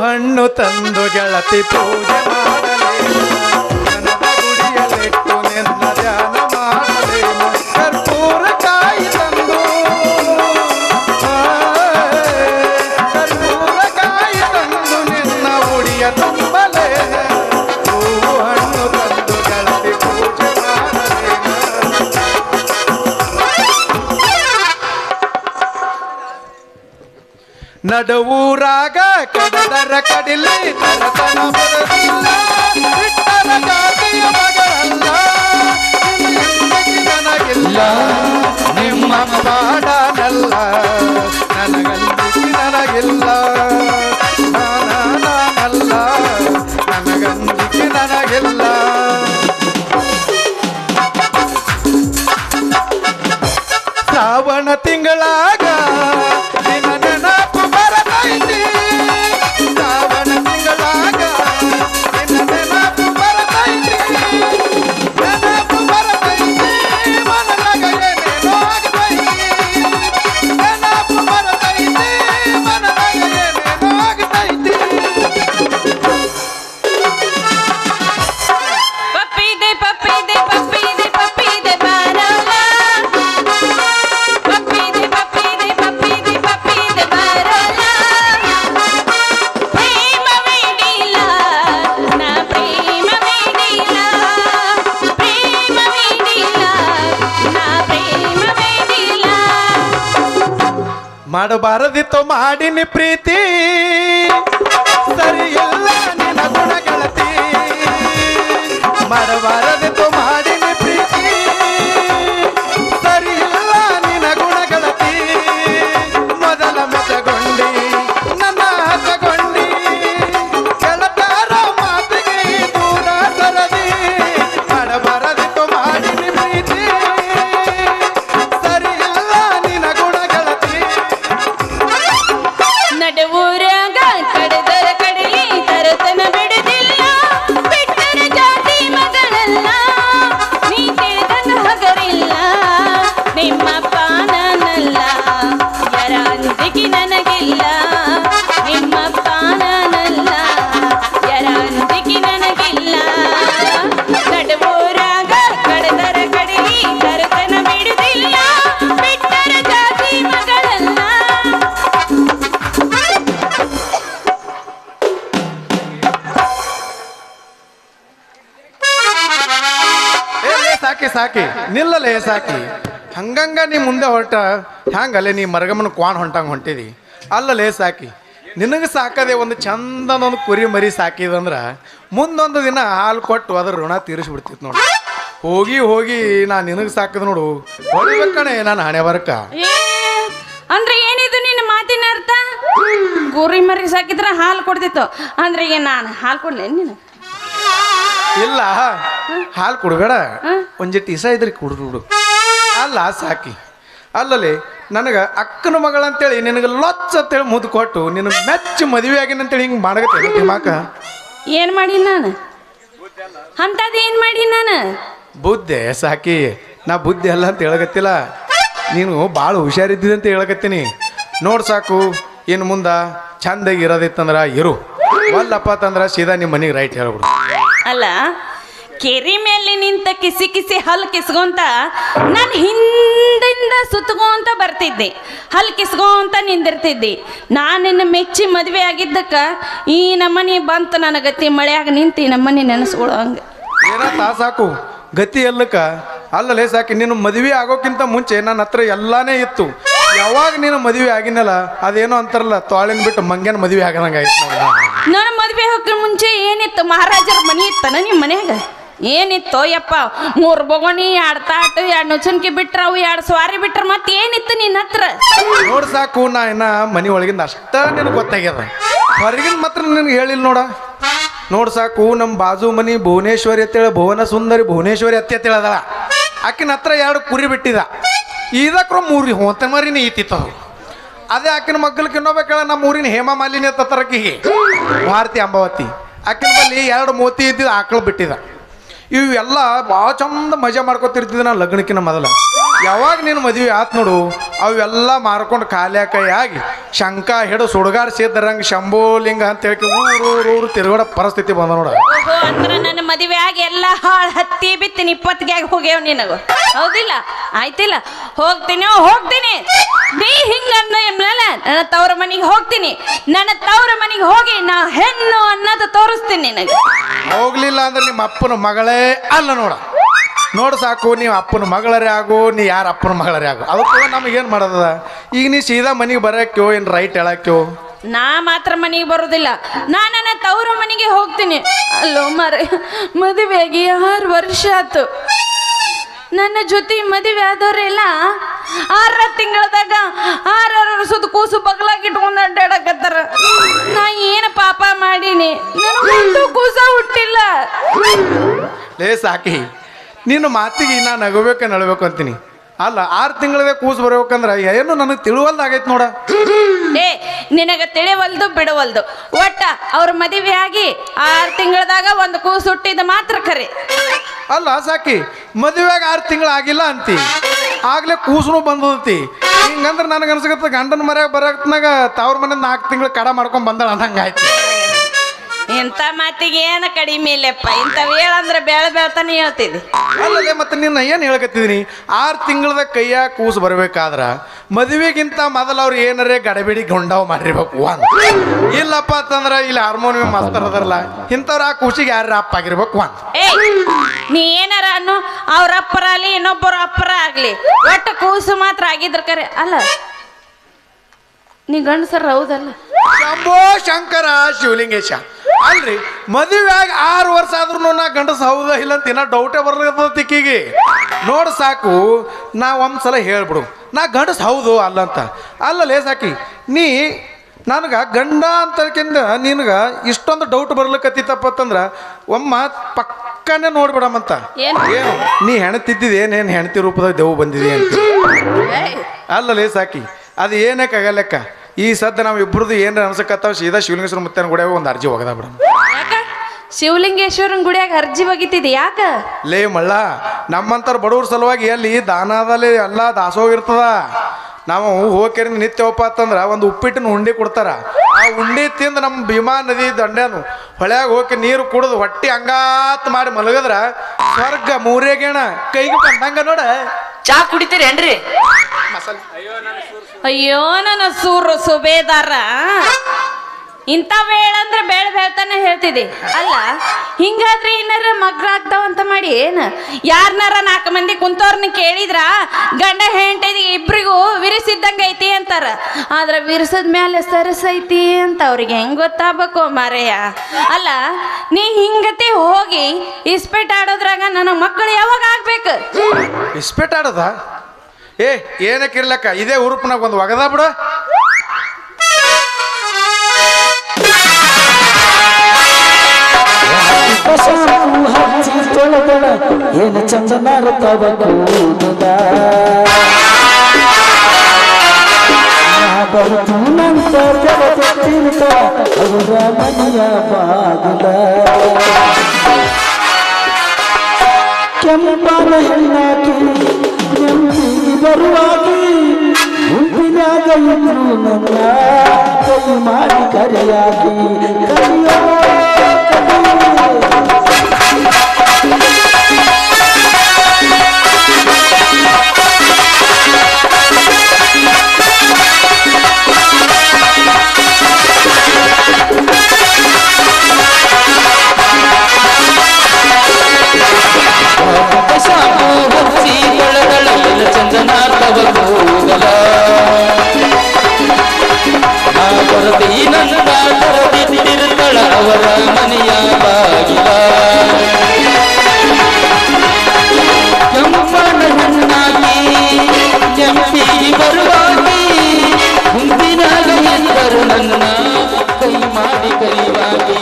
ಹಣ್ಣು ತಂದು ಗೆಳತಿ ಪೂಜೆ ಮಾಡಲೇನು ನನದ ಗುಡಿಯಲ್ಲಿಟ್ಟು ನಿನ್ನ ಧ್ಯಾನ ಮಾಡಲೇನು ಕರ್ಪೂರ ಕಾಯಿ ತಂದು ಕರ್ಪೂರ ಕಾಯಿ ತಂದು ನಿನ್ನ ಉಡಿಯ ತುಂಬಲೇನು ಹೂವು ಹಣ್ಣು ತಂದು ಗೆಳತಿ ಪೂಜೆ ಮಾಡಲೇನು ನಡುವೂರಾಗ ಕಡದರ ಕಡಿಲಿ ತರತನ ಬರಲಿಲ್ಲ ಬಿಟ್ಟನ ಜಾತಿಯ ಮಗಳಲ್ಲ ನನಗಿಲ್ಲ ನಿಮ್ಮ ಪಾಡನಲ್ಲ ನನಗಂದಿಸಿ ನನಗಿಲ್ಲ ನಾನಲ್ಲ ನನಗಂದಿಸಿ ನನಗಿಲ್ಲ ಶ್ರಾವಣ ತಿಂಗಳಾಗ ನಿನ್ನ ನೆನಪು ಬರತೈತಿ ಶ್ರಾವಣ ತಿಂಗಳಾಗ ನಿನ್ನ ನೆನಪು ಬರತೈತಿ ನೆನಪು ಬರತೈತಿ ಮನದಾಗ ಏನೇನೋ ಆಗತೈತಿ ನೆನಪು ಬರತೈತಿ ಮನದಾಗ ಏನೇನೋ ಆಗತೈತಿ ಪಪ್ಪಿದೆ ಪಪ್ಪಿದೆ ಪಪ್ಪಿದೆ ಪಪ್ಪಿದೆ ಬಾರಲ್ಲ ಪಪ್ಪಿದೆ ಪಪ್ಪಿದೆ ಪಪ್ಪಿದೆ ಪಪ್ಪಿದೆ ಬಾರಲ್ಲ ಪ್ರೇಮವೇನಿಲ್ಲ ನಾ ಪ್ರೇಮವೇನಿಲ್ಲ ಪ್ರೇಮವೇನಿಲ್ಲ ನಾ ಪ್ರೇಮವೇನಿಲ್ಲ ಮಾಡಬಾರದಿತ್ತು ಮಾಡಿನಿ ಪ್ರೀತಿ ಸರಿಯಿಲ್ಲ ನಿನ್ನ ಗುಣಗಳತಿ ಮಾಡಬಾರದಿತ್ತು ಮಾಡಿನಿ ಪ್ರೀತಿ ಸರಿಯಿಲ್ಲ ನಿನ್ನ ಗುಣಗಳತಿ ಮೊದಲ ಮೆಚ್ಚಗೊಂಡಿ ನನ್ನ ಹಚ್ಚಗೊಂಡಿ ಗೆಳತಾರ ಮಾತಿಗೆ ದೂರ ಸರದಿ ಮಾಡಬಾರದಿತ್ತು ಮಾಡಿನಿ ಪ್ರೀತಿ ಸರಿಯಿಲ್ಲ ನಿನ್ನ ಗುಣಗಳತಿ ನಡುವೂರಾಗ ಕಡದರ ಕಡಲಿ ತರತನ ಬಿಡುದಿಲ್ಲ ಬಿಟ್ಟರ ಜಾತಿ ಮಗಳಲ್ಲ ನೀ ತಿಳಿದನ ಹಗರಿಲ್ಲ ನಿಮ್ಮ ಪಾನನಲ್ಲ ಯರ ಅಂದಿಗೆ ನನಗಿಲ್ಲ ನಿಮ್ಮ ಪಾನನಲ್ಲ ಯರ ಅಂದಿಗೆ ನನಗಿಲ್ಲ ನಡುವೂರಾಗ ಕಡದರ ಕಡಲಿ ತರತನ ಬಿಡುದಿಲ್ಲ ಬಿಟ್ಟರ ಜಾತಿ ಮಗಳಲ್ಲ ಲೇ ಸಾಕಿ ಸಾಕಿ ನಿಲ್ಲಲೇ ಸಾಕಿ ಹಂಗಂಗ ನೀ ಮುಂದೆ ಹೊರಟ ಹ್ಯಾಂಗಲ್ಲೇ ನೀ ಮರಗಮ್ಮನ ಕ್ವಾಣ್ ಹೊಂಟಂಗೆ ಹೊಂಟಿದಿ ಅಲ್ಲಲೇ ಸಾಕಿ ನಿನಗೆ ಸಾಕದೆ ಒಂದು ಚಂದನೊಂದು ಕುರಿ ಮರಿ ಸಾಕಿದಂದ್ರೆ ಮುಂದೊಂದು ದಿನ ಹಾಲು ಕೊಟ್ಟು ಅದ್ರ ಋಣ ತೀರಿಸ್ಬಿಡ್ತಿತ್ತು ನೋಡು ಹೋಗಿ ಹೋಗಿ ನಾ ನಿನಗೆ ಸಾಕದ ನೋಡು ಹೊಡಿಬೇಕಣೆ ನಾನು ಹಣೆ ಬರ್ಕ ಏ, ಅಂದ್ರೆ ಏನಿದು ನಿನ್ನ ಮಾತಿನ ಅರ್ಥ ಗುರಿ ಮರಿ ಸಾಕಿದ್ರೆ ಹಾಲು ಕೊಡ್ತಿತ್ತು ಅಂದ್ರೆ ಈಗ ನಾನು ಹಾಲು ಕೊಡ್ಲೇನು ನೀನು ಇಲ್ಲ ಹಾಲು ಕೊಡಬೇಡ ಒಂಜಿಟ್ಟು ಇಸ ಇದ್ರಿ ಕುಡಿದು ಅಲ್ಲ ಸಾಕಿ ಅಲ್ಲಲ್ಲಿ ನನಗೆ ಅಕ್ಕನ ಮಗಳಂತೇಳಿ ನಿನಗೆ ಲೊಚ್ಚ ಅಂತೇಳಿ ಮುದ್ದು ಕೊಟ್ಟು ನಿನ್ನ ಮೆಚ್ಚು ಮದುವೆ ಆಗಿನಂತೇಳಿ ಹಿಂಗೆ ಮಾಡಕತ್ತೆ ದಿಮಾಕ ಏನು ಮಾಡಿ ನಾನು ಅಂಥದ್ದು ಏನು ಮಾಡಿ ನಾನು ಬುದ್ಧಿ ಸಾಕಿ ನಾ ಬುದ್ಧಿ ಅಲ್ಲ ಅಂತ ಹೇಳಕತ್ತಿಲ್ಲ ನೀನು ಭಾಳ ಹುಷಾರಿದ್ದಿ ಅಂತ ಹೇಳಕತ್ತೀನಿ ನೋಡು ಸಾಕು ಇನ್ನು ಮುಂದೆ ಚಂದಾಗಿ ಇರೋದಿತ್ತಂದ್ರೆ ಇರು ಒಲ್ಲಪ್ಪ ತಂದ್ರೆ ಸೀದಾ ನಿಮ್ಮ ಮನೆಗೆ ರೈಟ್ ಹೇಳ್ಬಿಡು ಅಲ್ಲ ಕೆರೆ ಮೇಲೆ ನಿಂತ ಕಿಸಿ ಕಿಸಿ ಹಲ್ಲು ಕಿಸ್ಕೊಂತ ನಾನು ಹಿಂದಿಂದ ಸುತ್ತಕೊಂತ ಬರ್ತಿದ್ದೆ ಹಲ್ಲು ಕಿಸ್ಕೊಂತ ನಿಂದಿರ್ತಿದ್ದೆ ನಾನಿನ್ನ ಮೆಚ್ಚಿ ಮದುವೆ ಆಗಿದ್ದಕ್ಕೆ ಈ ನಮ್ಮನೆ ಬಂತು ನನ್ನ ಗತಿ ಮಳೆಯಾಗ ನಿಂತು ಈ ನಮ್ಮನೆ ನೆನೆಸ್ಕೊಳ್ಳೋ ಹಂಗೆ ಏನಂತ ಸಾಕು ಗತಿ ಎಲ್ಲಕ್ಕ ಅಲ್ಲಲೇ ಸಾಕಿ ನೀನು ಮದುವೆ ಆಗೋಕ್ಕಿಂತ ಮುಂಚೆ ನನ್ನ ಹತ್ರ ಎಲ್ಲಾನೇ ಇತ್ತು ಯಾವಾಗ ನೀನು ಮದುವೆ ಆಗಿನಲ್ಲ ಅದೇನೋ ಅಂತಾರಲ್ಲ ತಾಳಿನ ಬಿಟ್ಟು ಮಂಗ್ಯನ ಮದುವೆ ಆಗದಂಗೆ ಆಯ್ತು ನಾನು ಮದುವೆ ಹೋಗೋ ಮುಂಚೆ ಏನಿತ್ತು ಮಹಾರಾಜರ ಮನೆ ಇತ್ತನ ನಿಮ್ಮ ಮನ್ಯಾಗ ಏನಿತ್ತು ಯಪ್ಪ 3 ಬೊಗಣಿ 2 ತಾಟು 2 ನುಚ್ಚನ್ಕಿ ಬಿಟ್ರ ಅವು 2 ಸ್ವಾರಿ ಬಿಟ್ರ ಮತ್ತೆ ಏನಿತ್ತು ನಿನ್ನ ಹತ್ರ ನೋಡ್ ಸಾಕು ನಾ ಇನ್ನ ಮನೆ ಒಳಗಿಂದ ಅಷ್ಟ ನಿನಗೆ ಗೊತ್ತಾಗ್ಯದ ಹೊರಗಿನ ಮಾತ್ರ ನಿನಗೆ ಹೇಳಿಲ್ಲ ನೋಡ್ ಸಾಕು ನಮ್ಮ ಬಾಜು ಮನಿ ಭುವನೇಶ್ವರಿ ಅಂತೇಳಿ ಭುವನ ಸುಂದರಿ ಭುವನೇಶ್ವರಿ ಅತ್ತೆ ಅಂತೇಳದಳ ಆಕಿನ ಹತ್ರ 2 ಕುರಿ ಬಿಟ್ಟಿದ ಇದಕ್ರ 3 ಹೊತ್ತ ಮರಿನೇ ಈತಿತ್ತು ಅದೇ ಆಕಿನ ಮಗ್ಗಲಿಗೆ ಇನ್ನೊಬೇಕಳ ನಮ್ಮ ಊರಿನ ಹೇಮಾ ಮಾಲಿನಿ ಅಂತ ತರಕಿಗೆ ಭಾರತಿ ಅಂಬಾವತಿ ಆಕಿನ ಬಲ್ಲಿ 2 ಮೋತಿ ಇದ್ದಿದ್ದು ಆಕಳು ಬಿಟ್ಟಿದ ಇವೆಲ್ಲ ಭಾಳ ಚಂದ ಮಜಾ ಮಾಡ್ಕೊತಿರ್ತಿದ್ದೆ ನಾನು ಲಗ್ನಕ್ಕಿನ ಮೊದಲ ಯಾವಾಗ ನೀನು ಮದುವೆ ಆತ್ ನೋಡು ಅವೆಲ್ಲ ಮಾರ್ಕೊಂಡು ಖಾಲಿ ಕೈಯಾಗಿ ಶಂಕ ಹಿಡು ಸುಡುಗಾರ್ ಸೇದ್ರಂಗೆ ಶಂಭೋಲಿಂಗ ಅಂತ ಹೇಳಿ ಊರು ತಿರುಗಾಡ ಪರಿಸ್ಥಿತಿ ಬಂದ ನೋಡ. ಓಹೋ, ಅಂದ್ರೆ ನನ್ನ ಮದುವೆ ಆಗಿ ಎಲ್ಲ ಹಾಳು ಹತ್ತಿ ಬಿತ್ತೀನಿ 20ಗೆ ಹೋಗ್ಯಾವ ನಿನಗ, ಹೌದಿಲ್ಲ? ಆಯ್ತಿಲ್ಲ, ಹೋಗ್ತೀನಿ. ನೀ ಹಿಂಗಂದ ನನ್ನ ತವ್ರ ಮನೆಗೆ ಹೋಗ್ತೀನಿ. ನನ್ನ ತವ್ರ ಮನೆಗೆ ಹೋಗಿ ನಾ ಹೆಣ್ಣು ಅನ್ನೋದು ತೋರಿಸ್ತೀನಿ ನಿನಗೆ. ಹೋಗ್ಲಿಲ್ಲ ಅಂದ್ರೆ ನಿಮ್ಮ ಅಪ್ಪನ ಮಗಳೇ ಅಲ್ಲ ನೋಡು ಸಾಕು. ನೀವು ಅಪ್ಪನ ಮಗಳರೇ ಆಗು, ನೀ ಯಾರ ಅಪ್ಪನ ಮಗಳರೇ ಆಗು, ಅದಕ್ಕೆ ನಮಗೇನು ಮಾಡೋದ? ಈಗ ನೀ ಸೀದಾ ಮನೆಗೆ ಬರೋಕ್ಯೋ ಏನು ರೈಟ್ ಹೇಳಕ್ಯೋ? ನಾ ಮಾತ್ರ ಮನೆಗೆ ಬರೋದಿಲ್ಲ, ನನ್ನ ತವ್ರ ಮನೆಗೆ ಹೋಗ್ತೀನಿ. ಅಲ್ಲೋ ಮದುವೆಯಾಗಿ 6 ವರ್ಷ ಆಯ್ತು. ನನ್ನ ಜೊತೆ ಮದುವೆ ಆದವರೆಲ್ಲ 6 ತಿಂಗಳದಾಗ 6 ವರ್ಷದ ಕೂಸು ಬಗ್ಲಾಗಿಟ್ಕೊಂಡು ಅಡ್ಡಾಡಕತ್ತಾರ. ನಾ ಏನು ಪಾಪ ಮಾಡೀನಿ? ನನಗೊಂದು ಕೂಸ ಹುಟ್ಟಿಲ್ಲ. ಲೇ ಸಾಕಿ, ನೀನು ಮಾತಿಗೆ ನಾ ನಗಬೇಕು ಅಂತೀನಿ. ಅಲ್ಲ 6 ತಿಂಗಳದೇ ಕೂಸು ಬರ್ಬೇಕಂದ್ರೆ ಏನು ನನಗೆ ತಿಳುವಲ್ದಾಗೈತೆ ನೋಡ. ನಿನಗ ತಿಳಿವಲ್ದು ಬಿಡವಲ್ದು. ಒಟ್ಟ ಅವ್ರ ಮದುವೆ ಆಗಿ 6 ತಿಂಗಳದಾಗ ಒಂದು ಕೂಸು ಹುಟ್ಟಿದ ಮಾತ್ರ ಖರೆ. ಅಲ್ಲ ಸಾಕಿ, ಮದುವೆಯಾಗ 6 ತಿಂಗಳು ಆಗಿಲ್ಲ ಅಂತಿ, ಆಗ್ಲೇ ಕೂಸುನು ಬಂದತಿ. ಹಿಂಗಂದ್ರೆ ನನಗೆ ಅನ್ಸಕತ್ತ ಗಂಡನ ಮರ್ಯಾಗ ಬರತ್ನಾಗ ತವ್ರ ಮನೆ 4 ತಿಂಗಳು ಕಡ ಮಾಡ್ಕೊಂಡು ಬಂದಳ ಅನ್ನಂಗಾಯ್ತು. ಇಂಥ ಮಾತಿಗೆ ಏನು ಕಡಿಮೆ ಇಲ್ಲಪ್ಪ. ಇಂಥವು ಹೇಳಂದ್ರೆ ಬೆಳ್ತಾನೆ ಹೇಳ್ತಿದ್ದಿ. ಅಲ್ಲಲ್ಲೇ ಮತ್ತೆ ನಿನ್ನ ಏನು ಹೇಳ್ಕತ್ತಿದ್ದೀನಿ? 6 ತಿಂಗಳದ ಕೈಯಾಗ ಕೂಸು ಬರ್ಬೇಕಾದ್ರ ಮದುವೆಗಿಂತ ಮೊದಲು ಅವ್ರು ಏನಾರೇ ಗಡಬಿಡಿ ಗೊಂಡಾವ್ ಮಾಡಿರ್ಬೇಕು ಒಂದು. ಇಲ್ಲಪ್ಪ ಅಂತಂದ್ರೆ ಇಲ್ಲಿ ಹಾರ್ಮೋನಿಯಂ ಮಾಸ್ತರ್ ಅದಾರಲ್ಲ, ಇಂಥವ್ರು ಆ ಕೂಸಿಗೆ ಯಾರ ಅಪ್ಪ ಆಗಿರ್ಬೇಕು ಒಂದು. ನೀ ಏನಾರ ಅನ್ನು ಅವ್ರ ಅಪ್ಪರ ಆಗಲಿ ಇನ್ನೊಬ್ಬರ ಅಪ್ಪರ ಆಗಲಿ, ಒಟ್ಟು ಕೂಸು ಮಾತ್ರ ಆಗಿದ್ರ ಕರೆ ಅಲ್ಲ. ನೀ ಗಂಡಸರ ಹೌದಲ್ಲ? ಶಂಭೋ ಶಂಕರ ಶಿವಲಿಂಗೇಶ ಅಲ್ರಿ, ಮದುವೆಯಾಗಿ 6 ವರ್ಷ ಆದ್ರೂ ನಾ ಗಂಡಸ ಹೌದಾ ಇಲ್ಲ ಅಂತ ಇನ್ನೂ ಡೌಟೇ ಬರ್ಲತ್ತದ ತಿಕ್ಕಿಗೆ. ನೋಡು ಸಾಕು, ನಾ ಒಂದ್ಸಲ ಹೇಳ್ಬಿಡು ನಾ ಗಂಡಸ ಹೌದು ಅಲ್ಲ ಅಂತ. ಅಲ್ಲಲೇ ಸಾಕಿ, ನೀ ನನಗೆ ಗಂಡ ಅಂತಕ್ಕಿಂತ ನಿನಗೆ ಇಷ್ಟೊಂದು ಡೌಟ್ ಬರ್ಲಿಕ್ಕತ್ತಿತ್ತಪ್ಪ ಅಂತಂದ್ರೆ ಪಕ್ಕನೇ ನೋಡ್ಬಿಡಮಂತ. ಏನು ನೀ ಹೆಣ್ತಿದ್ದಿದ್ದು ಏನೇನು ಹೆಣ್ತಿ ರೂಪದಾಗ ದೇವು ಬಂದಿದೆ ಅಂತ. ಅಲ್ಲಲೇ ಸಾಕಿ, ಅದು ಏನಕ್ಕಾಗಲ್ಲಕ್ಕ. ಈ ಸದ್ದ ನಾವು ಇಬ್ಬರದು ಏನಾರ ಅನ್ಸಕತ್ತಾವ, ಸೀದಾ ಶಿವಲಿಂಗೇಶ್ವರ ಮುತ್ತನ ಗುಡಿಯಾಗ ಒಂದು ಅರ್ಜಿ ಒಗದ ಬಿಡ. ಶಿವಲಿಂಗೇಶ್ವರನ್ ಗುಡಿಯಾಗ ಅರ್ಜಿ ಒಗಿತಿದೆ ಯಾಕ? ಲೇ ಮಳ್ಳ, ನಮ್ಮಂತರ ಬಡವ್ರ ಸಲುವಾಗಿ ಎಲ್ಲಿ ದಾನದಲ್ಲಿ ಎಲ್ಲ ದಾಸೋಗಿರ್ತದ. ನಾವು ಹೋಗ್ಕೇರಿ ನಿತ್ಯವಪ್ಪ ಅಂತಂದ್ರೆ ಒಂದು ಉಪ್ಪಿಟ್ಟಿನ ಉಂಡೆ ಕೊಡ್ತಾರ. ಆ ಉಂಡೆ ತಿಂದು ನಮ್ಮ ಭೀಮಾ ನದಿ ದಂಡ್ಯಾನು ಹೊಳ್ಯಾಗ ಹೋಗಿ ನೀರು ಕುಡಿದು ಹೊಟ್ಟಿ ಹಂಗಾತ್ ಮಾಡಿ ಮಲಗದ್ರ ಸ್ವರ್ಗ 3 ಗೇಣ ಕೈಗೆ ಬಂದಂಗ ನೋಡ. ಚಾ ಕುಡಿತೀರೇನ್ರಿ? ಅಯ್ಯೋ ನನ್ನ ಸೂರು ಸುಬೇದಾರ, ಇಂಥ ಬೇಳಂದ್ರೆ ಬೇಳ್ತಾನೆ ಹೇಳ್ತಿದ್ದಿ ಅಲ್ಲ. ಹಿಂಗಾದ್ರೆ ಏನಾರ ಮಗ್ಳಾಗ್ತಾವಂತ ಮಾಡಿ ಏನು? ಯಾರನಾರ 4 ಮಂದಿ ಕುಂತವ್ರನ್ನ ಕೇಳಿದ್ರ ಗಂಡ ಹೆಂಡತಿ ಇಬ್ರಿಗೂ ವಿರಿಸಿದ್ದಂಗೆ ಐತಿ ಅಂತಾರ. ಆದ್ರೆ ವಿರಿಸದ ಮೇಲೆ ಸರಸೈತಿ ಅಂತ ಅವ್ರಿಗೆ ಹೆಂಗ್ ಗೊತ್ತಾಗಬೇಕು ಮಾರಯ್ಯ? ಅಲ್ಲ, ನೀ ಹಿಂಗತಿ ಹೋಗಿ ಇಸ್ಪೇಟ್ ಆಡೋದ್ರಾಗ ನನ್ನ ಮಕ್ಕಳು ಯಾವಾಗ ಆಗ್ಬೇಕು? ಇಸ್ಪೇಟ್ ಆಡೋದ? ಏನಕ್ಕಿರ್ಲಕ್ಕ, ಇದೇ ಉರುಪ್ನಾಗ ಒಂದು ಒಗದ ಬಿಡ. ಏನು ಚಂದನಾರ ಬರುತ್ತೂನಂತ ಜಗತ್ತಿರ್ತ ಅವರ ಮನೆಯ ಬಾಗುಲ. ಕೆಂಪಾದ ಹೆಣ್ಣಾಕಿ ನೆಮ್ಮದಿ ಬರುವಾಗಿ ಉಪ್ಪಿನಾಗ ಇದ್ರು ನನ್ನ ಕೈ ಮಾಡಿ ಕರೆಯಾಗಿ ಕರೆಯೋ ಅವರ ಮನೆಯ ಬಾಗಿಲ ಕೆಂಪನ ಹಣ್ಣಾಗಿ ಕೆಂಪಿ ಬರುವಾಗಿ ಮುಂದಿನಾಗ ಎಂದರು ನನ್ನ ಕೈ ಮಾಡಿ ಕರಿವಾಗಿ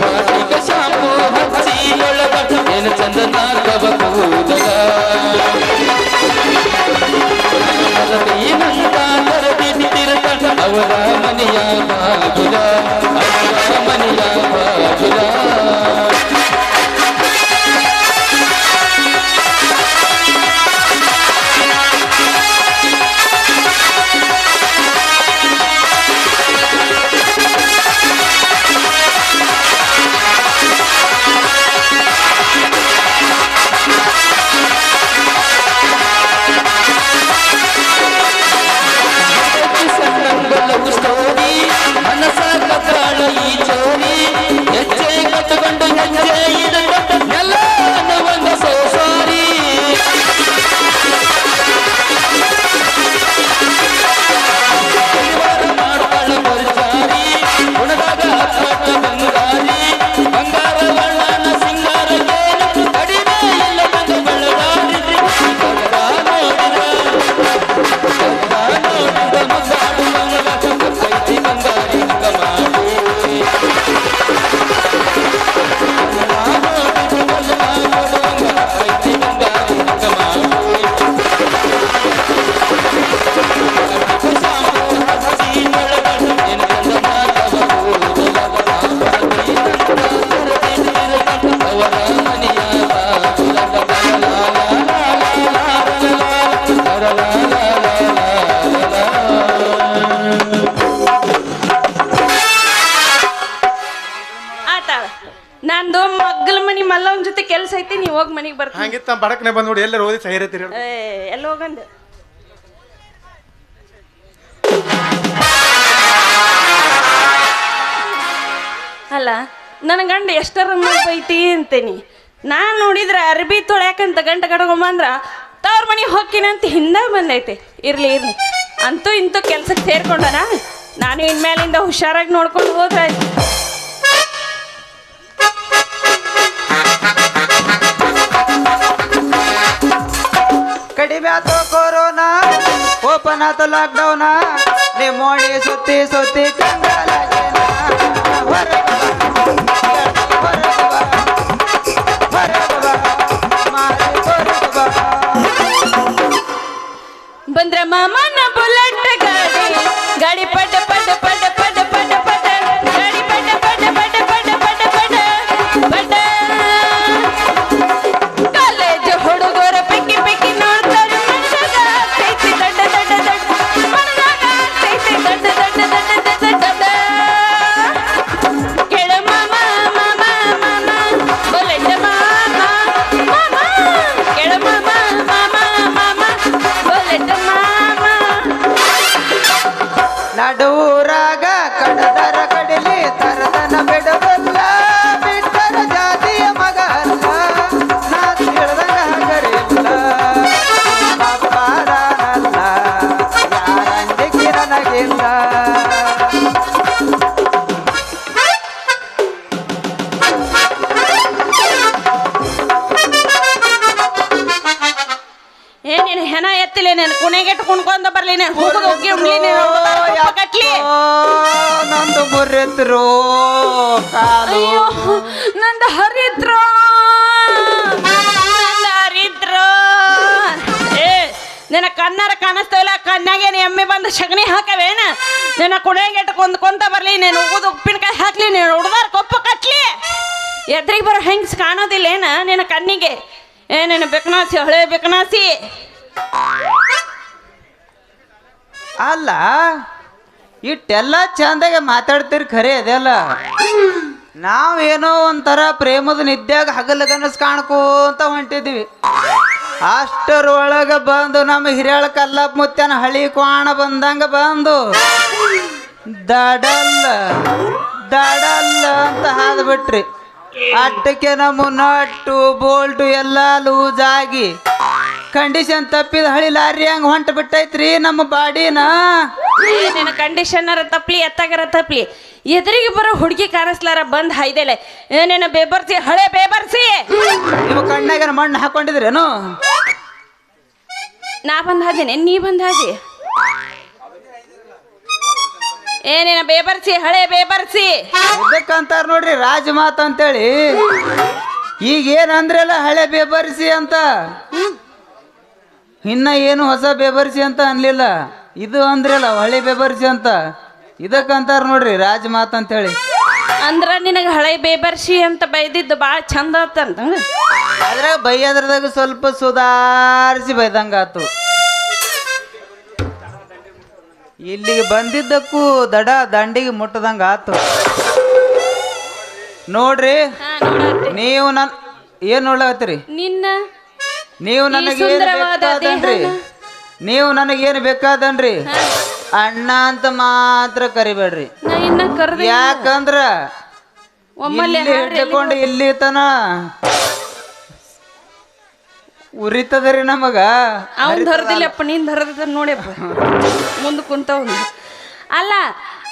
ಬಾಟಿಕ ಶಾಂಪು ಹಚ್ಚಿ ಒಳಗ ಏನು ಚಂದನ ಕಬಕೂದಲ ಏನಂತ ತರದಿದ್ದಿರತ ಅವರ ಮನೆಯ ಬಾಗಿಲ ಮನೆಯ ಬಾಗಿಲ. ನಂದು ಮಗ್ಗಲ ಮನಿ ಮಲ್ಲವನ್ ಜೊತೆ ಕೆಲ್ಸ ಐತಿ ನೀವ್ ಹೋಗಿ ಮನಿಗೆ ಬರ್ತೀನಿ ಹಂಗಿತ್ತ ಬಡಕ್ನೆ ಬಂದ್ ನೋಡಿ ಎಲ್ಲರೂ ಓದಿ ಸೈರತ್ತೀರಿ ಎಲ್ಲ ಹೋಗಂದ ಅಲ್ಲ ನನ್ನ ಗಂಡ ಎಷ್ಟರ ಬೈತಿ ಅಂತೇನಿ ನಾನ್ ನೋಡಿದ್ರ ಅರ್ಬಿ ತೊಳ್ಯಾಕಂತ ಗಂಟ ಕಟ್ಕೊಂಬಂದ್ರ ತವ್ರ ಮನೆಗೆ ಹೋಗ್ತೀನಿ ಅಂತ ಹಿಂದ ಬಂದೈತೆ ಇರ್ಲಿ ಅಂತೂ ಇಂತೂ ಕೆಲ್ಸಕ್ಕೆ ಸೇರ್ಕೊಂಡನ ನಾನು ಇನ್ಮೇಲಿಂದ ಹುಷಾರಾಗಿ ನೋಡ್ಕೊಂಡು ಹೋದ್ರೆ ಕಡಿಮೆ ಆತು ಕೊರೋನಾ ಓಪನ್ ಆತು ಲಾಕ್ಡೌನ ನಿಮ್ಮ ಮೋಡಿ ಸುತ್ತಿ ಸುತ್ತಿ ಕಂಗಾಲಾಗೇನ. ಹೊರಗೆ ಬಾ, ಮಾರಿ ಹೊರಗೆ ಬಾ. ಬಂದ್ರ ಮಾಮನ ಬುಲೆಟ್ ಗಾಡಿ ಪಟ ಪಟ ಪಟ ಪಟ ಪಟ ಪಟ ಗಾಡಿ ಪಟ ಪಟ ಪಟ ಪಟ ಪಟ ಪಟ ಪಟ ಕಾಲೇಜ್ ಹುಡುಗರ ಪಿಕ್ಕಿ ಪಿಕ್ಕಿ ನೋಡ್ತಾರೆ ಮನದಾಗ ಆಗ್ತೈತಿ ದಡ್ಡ ದಡ್ಡ ದಡ್ಡ ಮನದಾಗ ಆಗ್ತೈತಿ ದಡ್ಡ ದಡ್ಡ ದಡ್ಡ ದಡ್ಡ ದಡ್ಡ ಕೇಳ ಮಾಮ ಮಾಮ ಮಾಮ ಬುಲೆಟ್ ಮಾಮ ಮಾಮ ಕೇಳ ಮಾಮ ಮಾಮ ಮಾಮ ಬುಲೆಟ್ ಮಾಮ ನಡುರಾಗ ಕಡದರ ಕಡಿಲಿ ತರದನ ಬಿಡಬಲ್ಲ ಬಿಟ್ಟರ ಜಾತಿಯ ಮಗ ಅಲ್ಲ ನಾ ತಿಳಿದಂಗ ಹಗರಿಲ್ಲ ಅಪ್ಪಾರನಲ್ಲ ಯಾರಂಜಿಕೆ ನನಗಿಲ್ಲ. ಏನೇನು ಹೆಣ ಎತ್ತಿಲ್ಲ ನೀನು ಕುಣೆಗೆಟ್ಟು ಕುಣ್ಕೊಂಡ ಬರ್ಲಿ ನೀನು ಹೋಗೋದು ಹೋಗಿ ಉಣ್ಲಿ ನೀನು ಕಟ್ಲಿ ನಂದು ಮುರಿದ್ರು ಕಾಲು ಅಯ್ಯೋ ನಂದು ಹರಿದ್ರು ಏ ನಿನ್ನ ಕಣ್ಣಾರ ಕಾಣಿಸ್ತಾವಿಲ್ಲ ಕಣ್ಣಾಗೇನು ಎಮ್ಮೆ ಬಂದು ಸಗಣಿ ಹಾಕವೇನ ನಿನ್ನ ಕುಣೆಗೆಟ್ಟು ಕೊಂತ ಬರ್ಲಿ ನೀನು ಹೋಗೋದು ಉಪ್ಪಿನಕಾಯಿ ಹಾಕ್ಲಿ ನೀನು ಹುಡ್ದಾರ ಕೊಪ್ಪ ಕಟ್ಲಿ ಎದ್ರಿಗೆ ಬರೋ ಹೆಂಗ್ಸ್ ಕಾಣೋದಿಲ್ಲ ಏನ ನಿನ್ನ ಕಣ್ಣಿಗೆ ಏ ನಿನ್ನ ಬೆಕನಾಸಿ ಹಳೆ ಬೆಕನಾಸಿ ಅಲ್ಲ ಇಟ್ಟೆಲ್ಲ ಚಂದಾಗೆ ಮಾತಾಡ್ತೀರಿ ಖರೆ ಅದೆಲ್ಲ ನಾವೇನೋ ಒಂಥರ ಪ್ರೇಮದ ನಿದ್ಯಾಗ ಹಗಲ ಕನಸು ಕಾಣ್ಕೋತ ಹೊಂಟಿದ್ವಿ ಅಷ್ಟರೊಳಗೆ ಬಂದು ನಮ್ಮ ಹಿರಿಯಳ ಕಲ್ಲಪ್ಪ ಮುತ್ಯನ ಹಳಿ ಕ್ವಾಣ ಬಂದಂಗ ಬಂದು ದಡಲ್ಲ ದಡಲ್ಲ ಅಂತ ಹಾದ್ಬಿಟ್ರಿ ಅಟ್ಟಕ್ಕೆ ನಮ್ಮ ನಟ್ಟು ಬೋಲ್ಟು ಎಲ್ಲ ಲೂಸ್ ಆಗಿ ಕಂಡೀಷನ್ ತಪ್ಪಿದ ಹಳಿ ಲಾರಿ ಹಂಗೆ ಹೊಂಟ ಬಿಟ್ಟೈತ್ರಿ ನಮ್ಮ ಬಾಡಿನ. ನಿನ್ನ ಕಂಡೀಷನರ ತಪ್ಲಿ ಎತ್ತಾಗರ ತಪ್ಲಿ ಎದುರಿಗೆ ಬರೋ ಹುಡುಗಿ ಕಾಣಿಸ್ಲಾರ ಬಂದ್ ಹೈದೆಲೆ ಏನೇನು ಬೇಬರ್ಸಿ ಹಳೆ ಬೇಬರ್ಸಿ ನೀವು ಕಣ್ಣಾಗ ಮಣ್ಣು ಹಾಕೊಂಡಿದ್ರೇನು? ನಾ ಬಂದ್ ಹಾದೇನೆ ನೀ ಬಂದ್ ಹಾದಿ ಏನೇನ ಬೇಬರ್ಸಿ ಹಳೆ ಬೇಬರ್ಸಿ ಇದಕ್ಕಂತಾರ ನೋಡ್ರಿ ರಾಜಮಾತ ಅಂತೇಳಿ. ಈಗ ಏನಂದ್ರಲ್ಲ ಹಳೆ ಬೇಬರ್ಸಿ ಅಂತ, ಇನ್ನ ಏನು ಹೊಸ ಬೇಬರ್ಸಿ ಅಂತ ಅನ್ಲಿಲ್ಲ. ಇದು ಅಂದ್ರಲ್ಲ ಹಳೆ ಬೇಬರ್ಸಿ ಅಂತ, ಇದಕ್ಕಂತಾರ ನೋಡ್ರಿ ರಾಜಮಾತ ಅಂತೇಳಿ. ಅಂದ್ರ ನಿನಗ ಹಳೆ ಬೇಬರ್ಸಿ ಅಂತ ಬೈದಿದ್ದು ಭಾಳ ಚಂದ ಆತಂತ. ಅದ್ರಾಗ ಬೈಯದ್ರದಾಗ ಸ್ವಲ್ಪ ಸುಧಾರಿಸಿ ಬೈದಂಗಾತು. ಇಲ್ಲಿಗೆ ಬಂದಿದ್ದಕ್ಕೂ ದಡ ದಂಡಿಗೆ ಮುಟ್ಟದಂಗ ಆತು ನೋಡ್ರಿ. ನೀವು ನನ್ ಏನ್ ನೋಡ್ಲತ್ತೀರಿ? ನಿನ್ನ ನೀವು ನನಗೇನು ಬೇಕಾದನ್ರಿ, ನೀವು ನನಗೇನು ಬೇಕಾದನ್ರಿ ಅಣ್ಣ ಅಂತ ಮಾತ್ರ ಕರಿಬೇಡ್ರಿ. ನಾ ಇನ್ನ ಕರ್ದೆ ಯಾಕಂದ್ರ ಒಮ್ಮಲ್ಲಿ ಇಲ್ಲಿ ಹಿಡ್ಕೊಂಡು ಇಲ್ಲಿ ತನ ಉರಿತದ್ರಿ ನಮಗ. ಅವನ್ ಧರದಿಲ್ಲಪ್ಪ ನೀನ್ ಧರದ ನೋಡ್ಯಪ್ಪ ಮುಂದೆ ಕುಂತವ್. ಅಲ್ಲ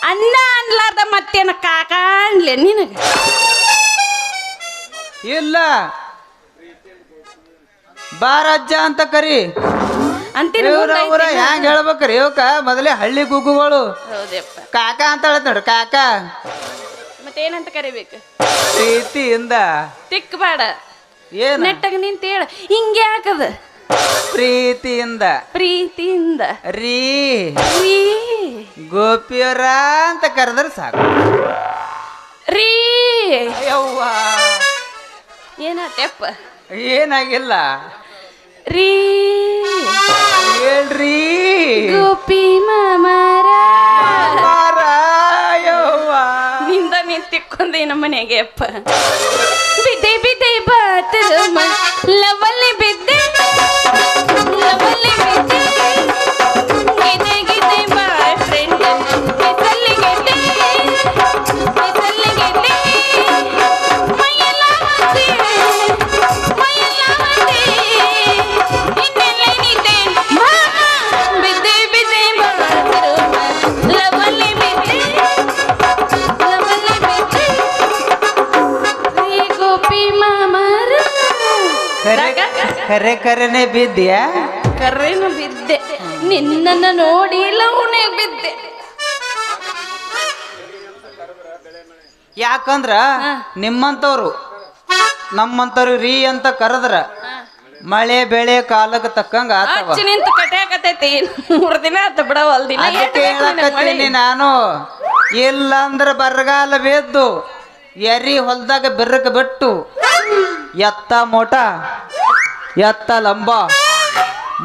ಅನ್ನ ಅನ್ಲಾರ್ದ ಮತ್ತೇನ ಕಾಕ ಅನ್ಲೆ ನಿನಗ? ಇಲ್ಲ ಬಾರಜ್ಜ ಅಂತ ಕರಿ ಅಂತೀನಿ ಊರ ಹೆಂಗ್ ಹೇಳ್ಬೇಕ್ರಿ ಇವಕ್ಕ ಮೊದಲೇ ಹಳ್ಳಿ ಗುಗ್ಗುಗಳು ಹೌದಪ್ಪ ಕಾಕ ಅಂತ ಹೇಳತ್ ನೋಡ್ರಿ. ಕಾಕ ಮತ್ತೇನಂತ ಕರಿಬೇಕು? ಪ್ರೀತಿಯಿಂದ ತಿಕ್ ಬೇಡ ಏನ್ ನೆಟ್ಟಗ ನಿಂತ ಹೇಳ ಹಿಂಗೆ ಹಾಕದ ಪ್ರೀತಿಯಿಂದ ಪ್ರೀತಿಯಿಂದ ರೀ ರೀ ಗೋಪಿಯರ ಅಂತ ಕರೆದ್ರೆ ಸಾಕು. ರೀ ಯವ್ವ ಏನಾತಪ್ಪ? ಏನಾಗಿಲ್ಲ ರೀ ಹೇಳ್ರಿ ಗೋಪಿ ಮಾಮಾರ ಯವ್ವ ನಿಂದ ತಿಕ್ಕೊಂಡೆ ನಮ್ಮ ಮನೆಗೆ ಅಪ್ಪ ಬಿದ್ದೆ ಬಿದ್ದೆ ಬಾತರ ಲವಲ್ಲಿ ಬಿದ್ದೆ ಲವಲ್ಲಿ ಬಿದ್ದೆ ಗಿದೆ ಗಿದೆ ಬಾಯ್ ಫ್ರೆಂಡ್ ಹೆಸಲ್ಲಿ ಗೆದ್ದೆ ಹೆಸಲ್ಲಿ ಗೆದ್ದೆ ಮೈಯೆಲ್ಲ ಹಂದೆ ಮೈಯೆಲ್ಲ ಹಂದೆ ಇನ್ನೆಲ್ಲ ನಿದ್ದೆ ಮಾಮ ಬಿದ್ದೆ ಬಿದ್ದೆ ಬಾತರ ಲವಲ್ಲಿ ಬಿದ್ದೆ ಲವಲ್ಲಿ ಬಿದ್ದೆ ಈ ಗೋಪಿ ಮಾಮರ ಕರೆ ಕರೆನೆ ಬಿದ್ದ್ಯಾ ಕರ್ರೇನು ಬಿದ್ದೆ ನಿನ್ನನ್ನ ನೋಡಿ ಲವಣೆ ಬಿದ್ದೆ ಯಾಕಂದ್ರ ನಿಮ್ಮಂತವ್ರು ನಮ್ಮಂತವ್ರು ರೀ ಅಂತ ಕರೆದ್ರ ಮಳೆ ಬೆಳೆ ಕಾಲಕ್ಕೆ ತಕ್ಕಂಗ ಆತವ ಅಚ್ಚಿ ನಿಂತ ಕಟ್ಯಾಕತೈತಿ 3 ದಿನ ಆತ ಬಿಡವಲ್ ದಿನ ಅದಕ್ಕೆ ಹೇಳಕತ್ತೀನಿ ನಾನು ಇಲ್ಲಂದ್ರ ಬರಗಾಲ ಬಿದ್ದು ಎರಿ ಹೊಲ್ದಾಗ ಬೆರಕ ಬಿಟ್ಟು ಎತ್ತ ಮೋಟ ಎತ್ತ ಲಂಬ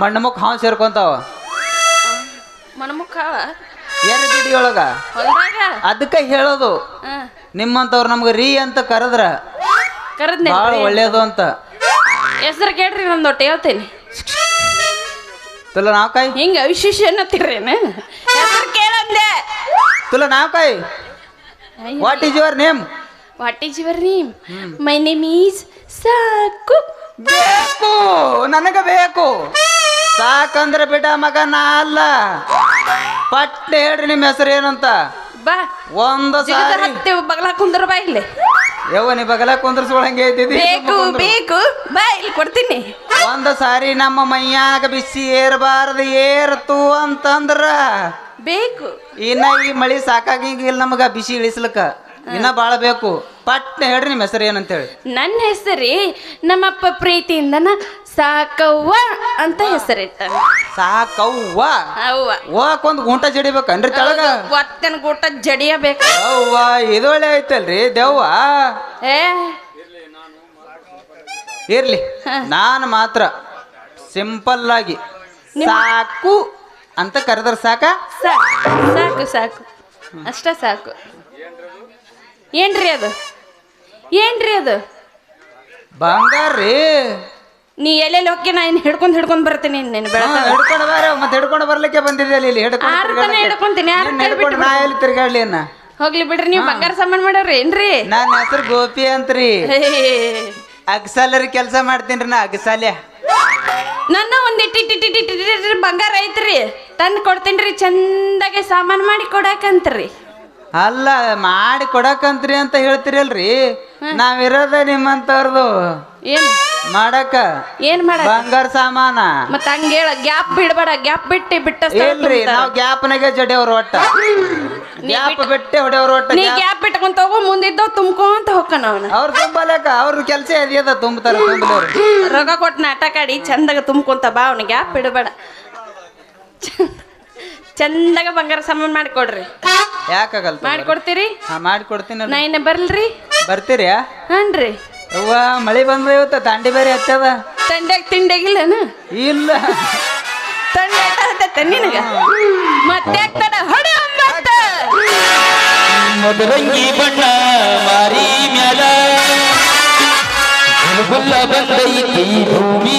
ಮಣ್ಣಮುಖ ಹಾವು ಸೇರ್ಕೊಂತಾವ ಮನಮುಖ ಎರಿ ಬಿಡಿಯೊಳಗ ಹೊಲ್ದಾಗ ಅದಕ್ಕೆ ಹೇಳೋದು ನಿಮ್ಮಂತವ್ರು ನಮ್ಗೆ ರೀ ಅಂತ ಕರೆದ್ರ ಕರದ್ನೆ ಭಾಳ ಒಳ್ಳೇದು ಅಂತ ಹೆಸರು ಕೇಳ್ರಿ ನಂದೊಟ್ಟು ಹೇಳ್ತೇನೆ ತುಲ ನಾವ್ ಕಾಯಿ ಹಿಂಗ ವಿಶೇಷ ಅನ್ನತ್ತಿರೇನ ಹೆಸರು ಕೇಳಂದೆ ತುಲ ನಾವ್ ಕಾಯಿ what is your name what is your name my name is ಸಾಕು ಬೇಕು ನನಗ ಬೇಕು ಸಾಕಂದ್ರೆ ಬಿಡ ಮಗ ನಾ ಅಲ್ಲ ಪಟ್ನೆ ಹೇಳ್ರಿ ನಿಮ್ಮ ಹೆಸರು ಏನಂತ ಬಾ ಒಂದು ಜಿಗದ ಸಾರಿ ಹತ್ತಿ ಬಗಲ ಕುಂದ್ರ ಬಾ ಇಲ್ಲಿ ಯವ್ವ ನೀ ಬಗಲ ಕುಂದ್ರಸ್ಕೊಳಂಗೆ ಇದ್ದಿದ್ದಿ ಬೇಕು ಬೇಕು ಬಾ ಇಲ್ಲಿ ಕೊಡ್ತೀನಿ ಒಂದು ಸಾರಿ ನಮ್ಮ ಮೈಯಾಗ ಬಿಸಿ ಏರಬಾರದು ಏರ್ತು ಅಂತಂದ್ರ ಬೇಕು ಇನ್ನ ಈ ಮಳಿ ಸಾಕಾಗಿಲ್ಲ ನಮಗ ಬಿಸಿ ಇಳಿಸ್ಲಕ್ಕ ಇನ್ನ ಬಾಳ ಬೇಕು ಪಟ್ನೆ ಹೇಳ್ರಿ ನಿಮ್ಮ ಹೆಸರು ಏನಂತೇಳಿ ನನ್ನ ಹೆಸರಿ ನಮ್ಮಪ್ಪ ಪ್ರೀತಿಯಿಂದನ ಸಾಕವ್ವ ಅಂತ ಹೆಸರಿಟ್ಟ ಸಾಕವ್ವ ಅವ್ವ ಓಕೊಂದ್ ಗುಂಟ ಜಡಿಬೇಕನ್ರಿ ತೆಳಗ ಒತ್ತನ ಗೂಟ ಜಡಿಯಬೇಕು ಅವ್ವ ಇದೊಳ್ಳೆ ಐತಲ್ರಿ ದೆವ್ವ ಏ ಇರ್ಲಿ ನಾನು ಮಾತ್ರ ಸಿಂಪಲ್ ಆಗಿ ಸಾಕು ಅಂತ ಕರೆದ್ರ ಸಾಕ ಸಾಕು ಸಾಕು ಅಷ್ಟ ಸಾಕು ಏನ್ರಿ ಅದು ಏನ್ರಿ ಅದು ಬಂಗಾರ್ರಿ ನೀ ಎಲ್ಲೆಲ್ಲಿ ಹೋಗಿ ನಾನು ಹಿಡ್ಕೊಂಡ್ ಬರ್ತೀನಿ ನೀನು ಬೆಳಕ ಹಿಡ್ಕೊಂಡು ಬಾರ ಮತ್ತೆ ಹಿಡ್ಕೊಂಡು ಬರ್ಲಿಕ್ಕೆ ಬಂದಿದ್ದೆ ಅಲ್ಲಿ ಹಿಡ್ಕೊಂತೀನಿ ನಾ ಎಲ್ಲಿ ತಿರ್ಗಾಡ್ಲಿ ಅನ್ನ ಹೋಗ್ಲಿ ಬಿಡ್ರಿ ನೀವು ಬಂಗಾರ ಸಾಮಾನ್ ಮಾಡೋರಿ ಏನ್ರಿ ನನ್ನ ಹೆಸರು ಗೋಪಿ ಅಂತ್ರಿ ಅಗಸಾಲರಿ ಕೆಲಸ ಮಾಡ್ತೀನಿ ನಾ ಅಗಸಾಲ್ಯ ನನ್ನ ಒಂದಿಟ್ಟು ಬಂಗಾರ ಐತ್ರಿ ತಂದು ಕೊಡ್ತೀನಿ ಚಂದಾಗೆ ಸಾಮಾನು ಮಾಡಿ ಕೊಡಾಕಂತ್ರಿ ಅಲ್ಲ ಮಾಡಿ ಕೊಡಕಂತ್ರಿ ಅಂತ ಹೇಳ್ತಿರಲ್ರಿ ನಾವಿರೋದ ನಿಮ್ಮಂತವ್ರದು ಏನು ಮಾಡಕ ಏನ್ ಮಾಡ ಬಂಗಾರ ಸಾಮಾನ ಮತ್ತ ಹಂಗ ಹೇಳ ಗ್ಯಾಪ್ ಬಿಡ್ಬೇಡ ಗ್ಯಾಪ್ ಬಿಟ್ಟ ಇಲ್ರಿ ನಾವ್ ಗ್ಯಾಪ್ನಾಗೆ ಜಡಿಯವ್ರ ಒಟ್ಟ ಗ್ಯಾಪ್ ಬಿಟ್ಟೆ ಹೊಡೆಯವ್ರ ಒಟ್ಟ ನೀ ಗ್ಯಾಪ್ ಬಿಟ್ಕೊಂತ ಹೋಗೋ ಮುಂದಿದ್ದವ್ ತುಂಬ್ಕೊಂತ ಹೋಗ್ಕನ ಅವನ ಅವ್ರ ತುಂಬಲಕ ಅವ್ರ ಕೆಲಸ ಅದ ತುಂಬತಾರ ತುಂಬಲವ್ರು ರೊಕ್ಕ ಕೊಟ್ಟು ನಾಟಕ ಆಡಿ ಚಂದಾಗ ತುಂಬ್ಕೊಂತ ಬಾ ಅವನ ಗ್ಯಾಪ್ ಬಿಡಬೇಡ ಚಂದಾಗ ಬಂಗಾರ ಸಾಮಾನು ಮಾಡಿಕೊಡ್ರಿ ಯಾಕಾಗಲ್ಲ ಮಾಡಿಕೊಡ್ತೀರಿ ಮಾಡಿಕೊಡ್ತೀನಿ ನಾ ಇನ್ನ ಬರ್ಲ್ರಿ ಬರ್ತೀರಿ ಹಾನ್ರಿ ಅವ್ವ ಮಳಿ ಬಂದ್ರೆ ಇವತ್ತ ತಾಂಡಿ ಬೇರೆ ಹತ್ತದ ತಂಡ್ಯಾಗ ತಿಂಡಿಯಾಗಿಲ್ಲನ ಇಲ್ಲ ತಂಡ ಹತ್ತತ್ತ ನಿನಗ ಮತ್ತೆ ಆಗ್ತದ ಹೊಡೆ ಒಂಬತ್ತ ಮದರಂಗಿ ಬಣ್ಣ ಮಾರಿ ಮ್ಯಾಲ ಗುಲ್ಲ ಬಂದೈತಿ ಭೂಮಿ